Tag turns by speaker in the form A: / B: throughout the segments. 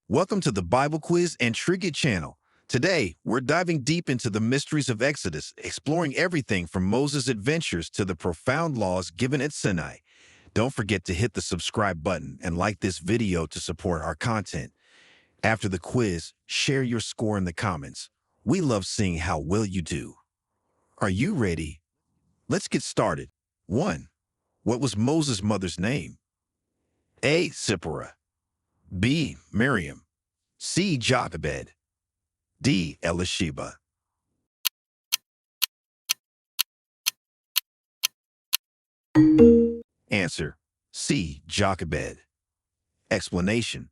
A: Welcome to the Bible Quiz and Trivia channel. Today, we're diving deep into the mysteries of Exodus, exploring everything from Moses' adventures to the profound laws given at Sinai. Don't forget to hit the subscribe button and like this video to support our content. After the quiz, share your score in the comments. We love seeing how well you do. Are you ready? Let's get started. 1. What was Moses' mother's name? A. Zipporah. B. Miriam. C. Jochebed. D. Elisheba. Answer. C. Jochebed. Explanation.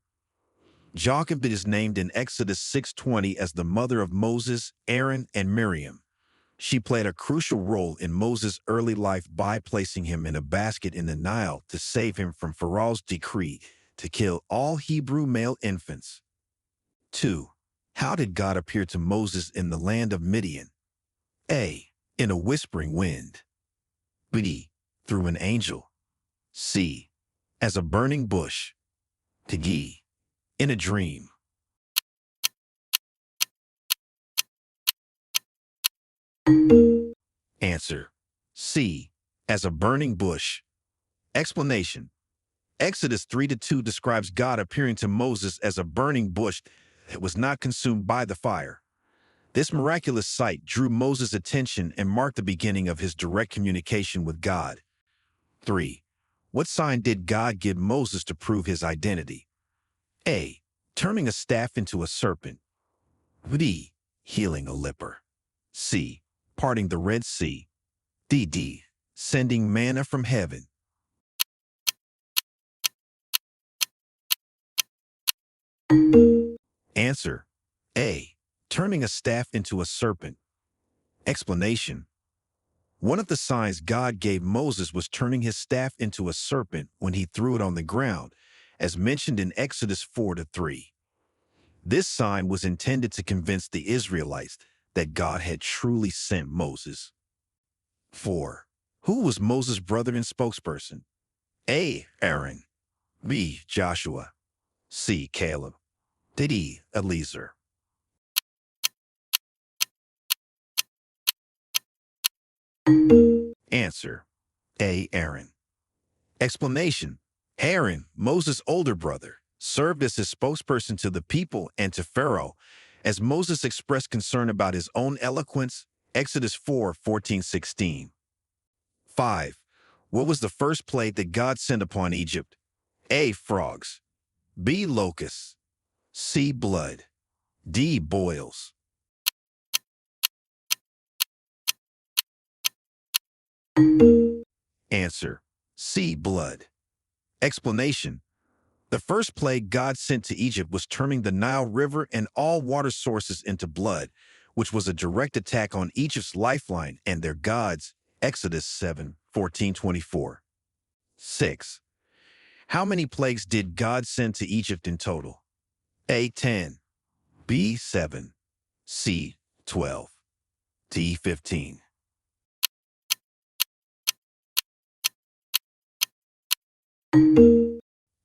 A: Jochebed is named in Exodus 6:20 as the mother of Moses, Aaron, and Miriam. She played a crucial role in Moses' early life by placing him in a basket in the Nile to save him from Pharaoh's decree to kill all Hebrew male infants. 2. How did God appear to Moses in the land of Midian? A. In a whispering wind. B. Through an angel. C. As a burning bush. D. In a dream. Answer. C. As a burning bush. Explanation. Exodus 3:2 describes God appearing to Moses as a burning bush that was not consumed by the fire. This miraculous sight drew Moses' attention and marked the beginning of his direct communication with God. 3. What sign did God give Moses to prove his identity? A. Turning a staff into a serpent. B. Healing a leper. C. Parting the Red Sea. D. Sending manna from heaven. Answer. A. Turning a staff into a serpent. Explanation. One of the signs God gave Moses was turning his staff into a serpent when he threw it on the ground, as mentioned in Exodus 4:3. This sign was intended to convince the Israelites that God had truly sent Moses. 4. Who was Moses' brother and spokesperson? A. Aaron. B. Joshua. C. Caleb. D. Eliezer. Answer. A. Aaron. Explanation. Aaron, Moses' older brother, served as his spokesperson to the people and to Pharaoh, as Moses expressed concern about his own eloquence, Exodus 4:14-16. 5. What was the first plague that God sent upon Egypt? A. Frogs. B. Locusts. C. Blood. D. Boils. Answer. C. Blood. Explanation. The first plague God sent to Egypt was turning the Nile River and all water sources into blood, which was a direct attack on Egypt's lifeline and their gods, Exodus 7:14-24. 6. How many plagues did God send to Egypt in total? A. 10. B. 7. C. 12. D. 15.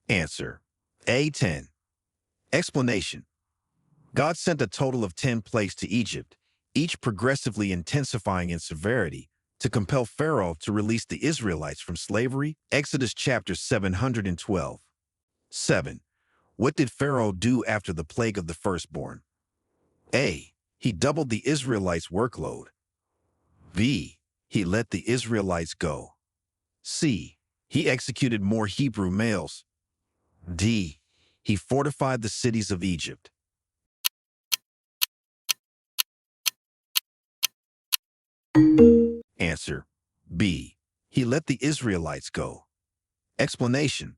A: Answer. A. 10. Explanation. God sent a total of 10 plagues to Egypt, each progressively intensifying in severity, to compel Pharaoh to release the Israelites from slavery, Exodus chapter 712. 7. What did Pharaoh do after the plague of the firstborn? A. He doubled the Israelites' workload. B. He let the Israelites go. C. He executed more Hebrew males. D. He fortified the cities of Egypt. Answer. B. He let the Israelites go. Explanation.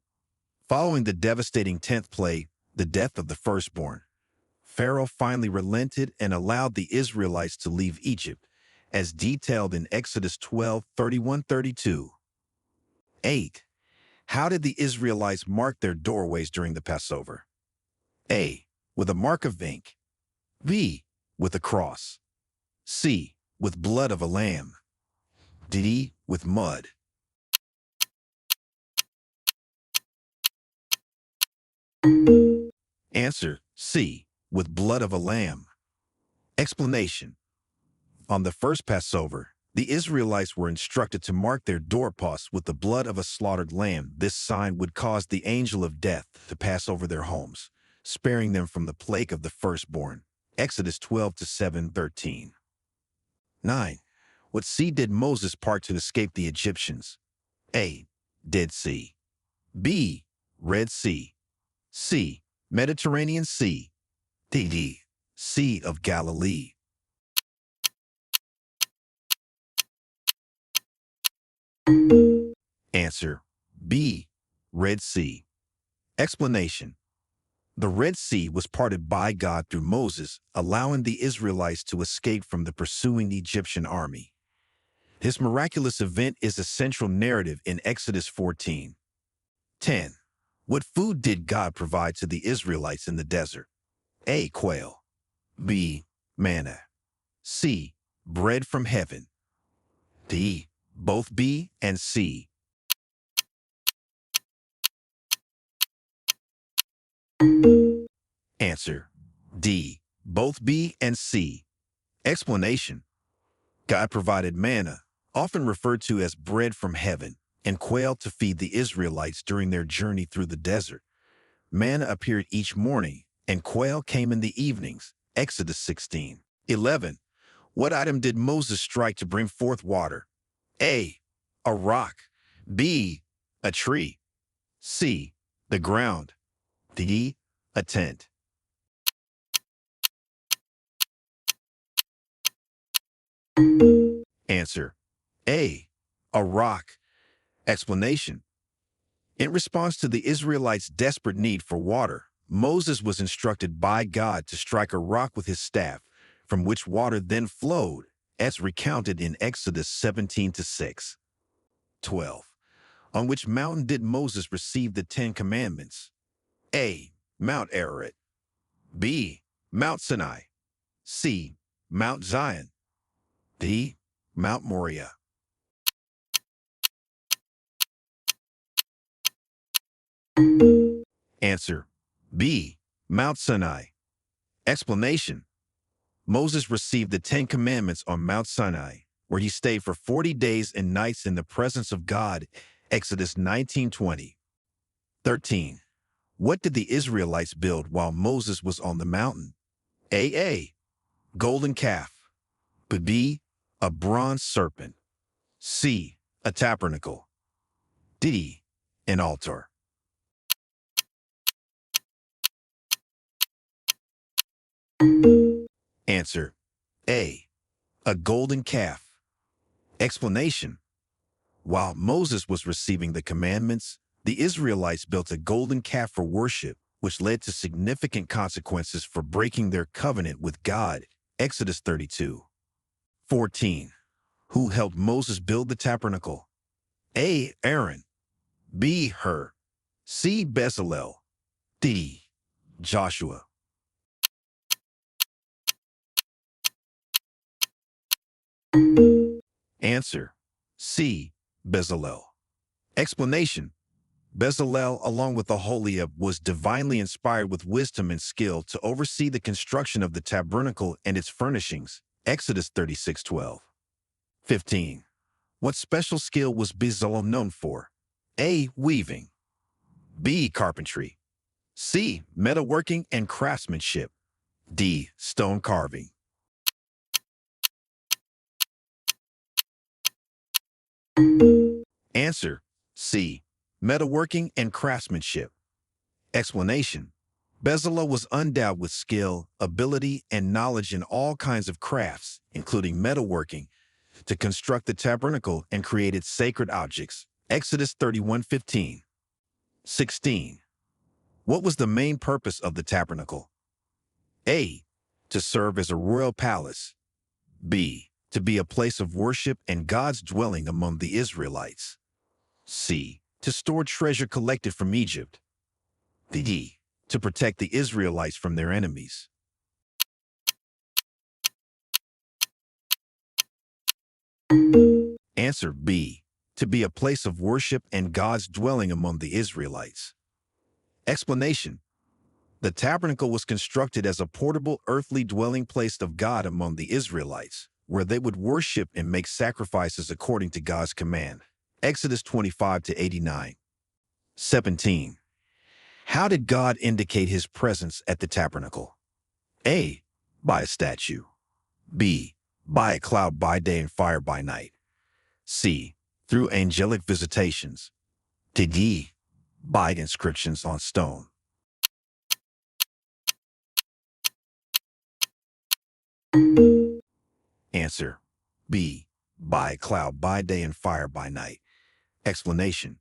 A: Following the devastating 10th plague, the death of the firstborn, Pharaoh finally relented and allowed the Israelites to leave Egypt, as detailed in Exodus 12:31-32. 8. How did the Israelites mark their doorways during the Passover? A. With a mark of ink. B. With a cross. C. With blood of a lamb. D. With mud. Answer C. With blood of a lamb. Explanation. On the first Passover, the Israelites were instructed to mark their doorposts with the blood of a slaughtered lamb. This sign would cause the angel of death to pass over their homes, sparing them from the plague of the firstborn. Exodus 12:7-13. 9. What sea did Moses part to escape the Egyptians? A. Dead Sea. B. Red Sea. C. Mediterranean Sea. D. Sea of Galilee. Answer B. Red Sea. Explanation. The Red Sea was parted by God through Moses, allowing the Israelites to escape from the pursuing Egyptian army. This miraculous event is a central narrative in Exodus 14. 10. What food did God provide to the Israelites in the desert? A. Quail. B. Manna. C. Bread from heaven. D. Both B and C. Answer D. Both B and C. Explanation. God provided manna, often referred to as bread from heaven, and quail to feed the Israelites during their journey through the desert. Manna appeared each morning, and quail came in the evenings. Exodus 16. 11. What item did Moses strike to bring forth water? A. A rock. B. A tree. C. The ground. D. A tent. Answer A. A rock. Explanation. In response to the Israelites' desperate need for water, Moses was instructed by God to strike a rock with his staff, from which water then flowed, as recounted in Exodus 17:6. 12. On which mountain did Moses receive the Ten Commandments? A. Mount Ararat. B. Mount Sinai. C. Mount Zion. D. Mount Moriah. Answer B. Mount Sinai. Explanation. Moses received the Ten Commandments on Mount Sinai, where he stayed for 40 days and nights in the presence of God. Exodus 19:20. 13. What did the Israelites build while Moses was on the mountain? A. Golden calf. B. A bronze serpent. C. A tabernacle. D. An altar. Answer A. A golden calf. Explanation. While Moses was receiving the commandments, the Israelites built a golden calf for worship, which led to significant consequences for breaking their covenant with God. Exodus 32. 14. Who helped Moses build the tabernacle? A. Aaron. B. Hur. C. Bezalel. D. Joshua. Answer C. Bezalel. Explanation. Bezalel, along with Aholiab, was divinely inspired with wisdom and skill to oversee the construction of the tabernacle and its furnishings. Exodus 36:12. 15. What special skill was Bezalel known for? A. Weaving. B. Carpentry. C. Metalworking and craftsmanship. D. Stone carving. Answer C. Metalworking and craftsmanship. Explanation. Bezalel was endowed with skill, ability, and knowledge in all kinds of crafts, including metalworking, to construct the tabernacle and create its sacred objects. Exodus 31:15. 16. What was the main purpose of the tabernacle? A. To serve as a royal palace. B. To be a place of worship and God's dwelling among the Israelites. C. To store treasure collected from Egypt. D. To protect the Israelites from their enemies. Answer B. To be a place of worship and God's dwelling among the Israelites. Explanation. The tabernacle was constructed as a portable earthly dwelling place of God among the Israelites, where they would worship and make sacrifices according to God's command. Exodus 25 to 89. 17. How did God indicate his presence at the tabernacle? A. By a statue. B. By a cloud by day and fire by night. C. Through angelic visitations. D. By inscriptions on stone. Answer. B. By a cloud by day and fire by night. Explanation.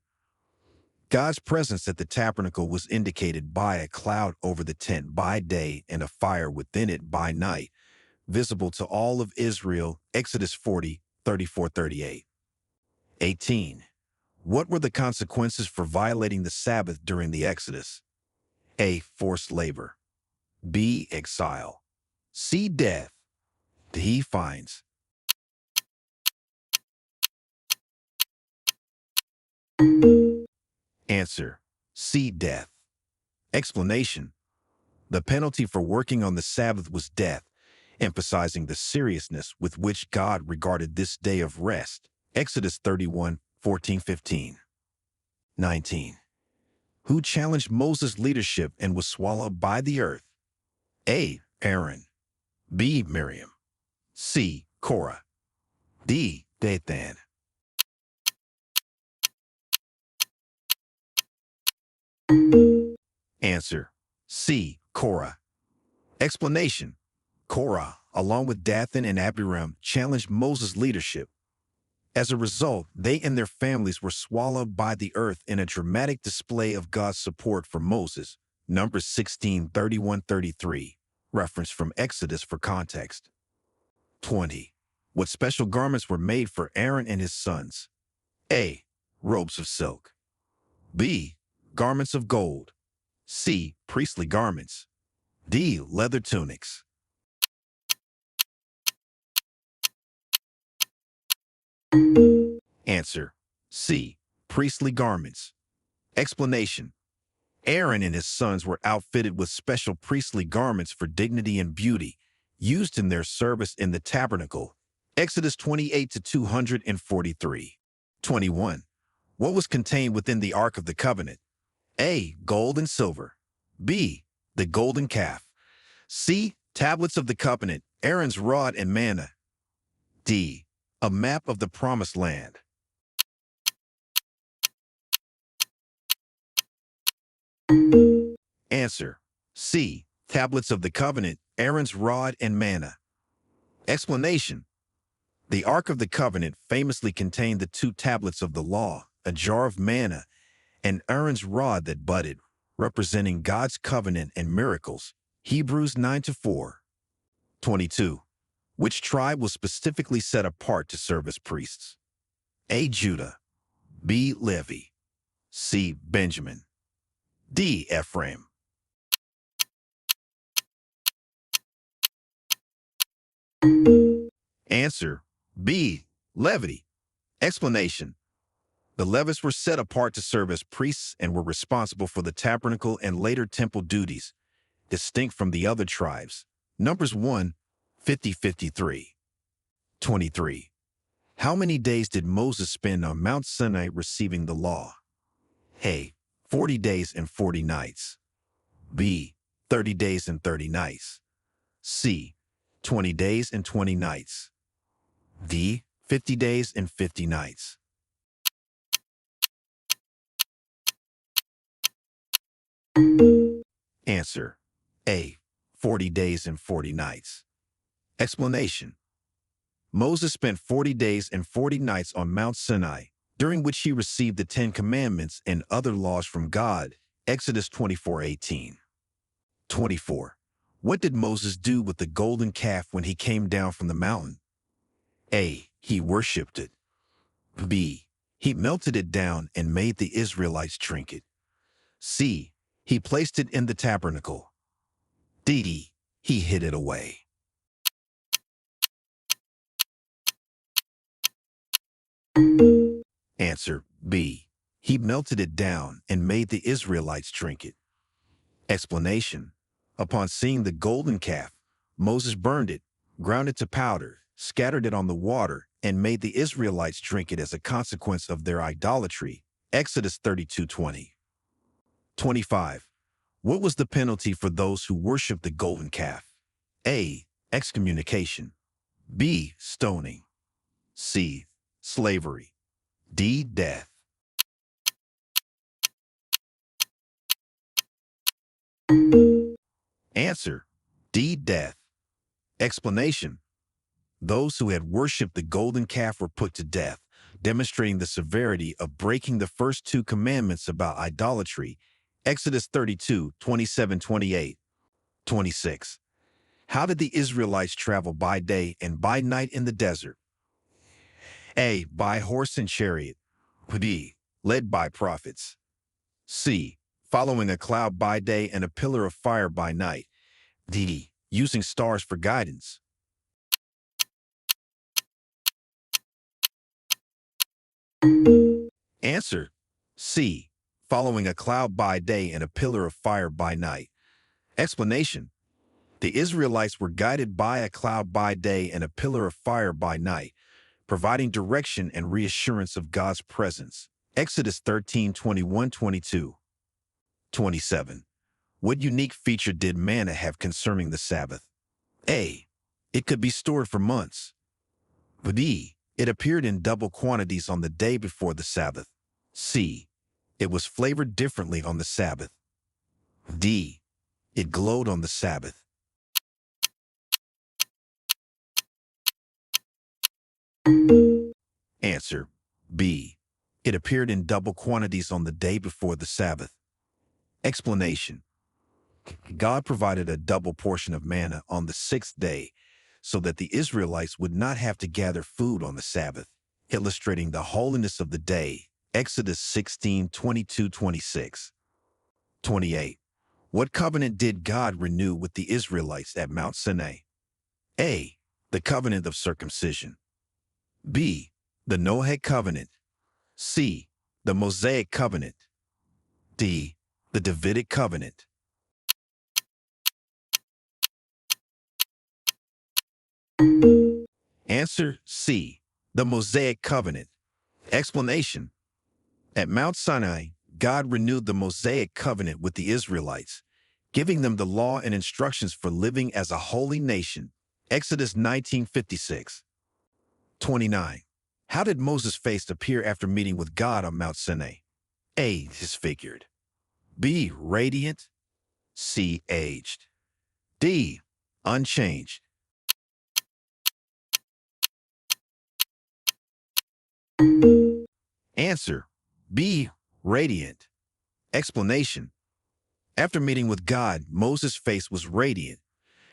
A: God's presence at the tabernacle was indicated by a cloud over the tent by day and a fire within it by night, visible to all of Israel. Exodus 40, 34-38. 18. What were the consequences for violating the Sabbath during the Exodus? A. Forced labor. B. Exile. C. Death. D. Fines. Answer. C. Death. Explanation. The penalty for working on the Sabbath was death, emphasizing the seriousness with which God regarded this day of rest. Exodus 31, 14-15. 19. Who challenged Moses' leadership and was swallowed by the earth? A. Aaron. B. Miriam. C. Korah. D. Dathan. Answer. C. Korah. Explanation. Korah, along with Dathan and Abiram, challenged Moses' leadership. As a result, they and their families were swallowed by the earth in a dramatic display of God's support for Moses. Numbers 16, 31-33. Reference from Exodus for context. 20. What special garments were made for Aaron and his sons? A. Robes of silk. B. Garments of gold. C. Priestly garments. D. Leather tunics. Answer. C. Priestly garments. Explanation. Aaron and his sons were outfitted with special priestly garments for dignity and beauty, used in their service in the tabernacle. Exodus 28 to 243. 21. What was contained within the Ark of the Covenant? A. Gold and silver. B. The golden calf. C. Tablets of the covenant, Aaron's rod and manna. D. A map of the promised land. Answer. C. Tablets of the covenant, Aaron's rod and manna. Explanation. The Ark of the Covenant famously contained the two tablets of the law, a jar of manna, and Aaron's rod that budded, representing God's covenant and miracles. Hebrews 9 to 4. 22. Which tribe was specifically set apart to serve as priests? A. Judah. B. Levi. C. Benjamin. D. Ephraim. Answer. B. Levi. Explanation. The Levites were set apart to serve as priests and were responsible for the tabernacle and later temple duties, distinct from the other tribes. Numbers 1, 50-53. 23. How many days did Moses spend on Mount Sinai receiving the law? A. 40 days and 40 nights. B. 30 days and 30 nights. C. 20 days and 20 nights. D. 50 days and 50 nights. Answer. A. 40 days and 40 nights. Explanation. Moses spent 40 days and 40 nights on Mount Sinai, during which he received the Ten Commandments and other laws from God. Exodus 24:18. 24. What did Moses do with the golden calf when he came down from the mountain? A. He worshipped it. B. He melted it down and made the Israelites drink it. C. He placed it in the tabernacle. D. He hid it away. Answer. B. He melted it down and made the Israelites drink it. Explanation. Upon seeing the golden calf, Moses burned it, ground it to powder, scattered it on the water, and made the Israelites drink it as a consequence of their idolatry. Exodus 32:20. 25. What was the penalty for those who worshiped the golden calf? A. Excommunication. B. Stoning. C. Slavery. D. Death. Answer. D. Death. Explanation. Those who had worshipped the golden calf were put to death, demonstrating the severity of breaking the first two commandments about idolatry. Exodus 32:27-28. 26. How did the Israelites travel by day and by night in the desert? A. By horse and chariot. B. Led by prophets. C. Following a cloud by day and a pillar of fire by night. D. Using stars for guidance. Answer. C. Following a cloud by day and a pillar of fire by night. Explanation. The Israelites were guided by a cloud by day and a pillar of fire by night, providing direction and reassurance of God's presence. Exodus 13:21-22. 27. What unique feature did manna have concerning the Sabbath? A. It could be stored for months. B. It appeared in double quantities on the day before the Sabbath. C. It was flavored differently on the Sabbath. D. It glowed on the Sabbath. Answer. B. It appeared in double quantities on the day before the Sabbath. Explanation. God provided a double portion of manna on the sixth day so that the Israelites would not have to gather food on the Sabbath, illustrating the holiness of the day. Exodus 16:22-26. 28. What covenant did God renew with the Israelites at Mount Sinai? A. The covenant of circumcision. B. The Noahic covenant. C. The Mosaic covenant. D. The Davidic covenant. Answer. C. The Mosaic covenant. Explanation. At Mount Sinai, God renewed the Mosaic covenant with the Israelites, giving them the law and instructions for living as a holy nation. Exodus 19:56. 29. How did Moses' face appear after meeting with God on Mount Sinai? A. Disfigured. B. Radiant. C. Aged. D. Unchanged. Answer. B. Radiant. Explanation. After meeting with God, Moses' face was radiant,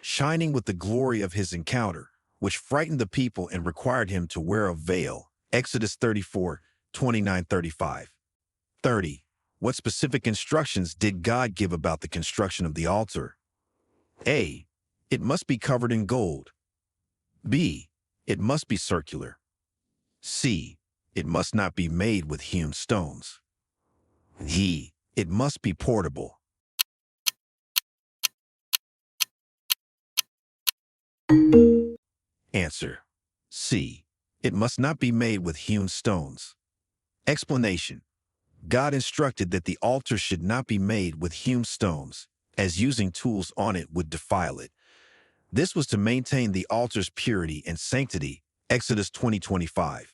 A: shining with the glory of his encounter, which frightened the people and required him to wear a veil. Exodus 34:29-35. 30. What specific instructions did God give about the construction of the altar? A. It must be covered in gold. B. It must be circular. C. It must not be made with hewn stones. D. It must be portable. Answer. C. It must not be made with hewn stones. Explanation. God instructed that the altar should not be made with hewn stones, as using tools on it would defile it. This was to maintain the altar's purity and sanctity. Exodus 20:25.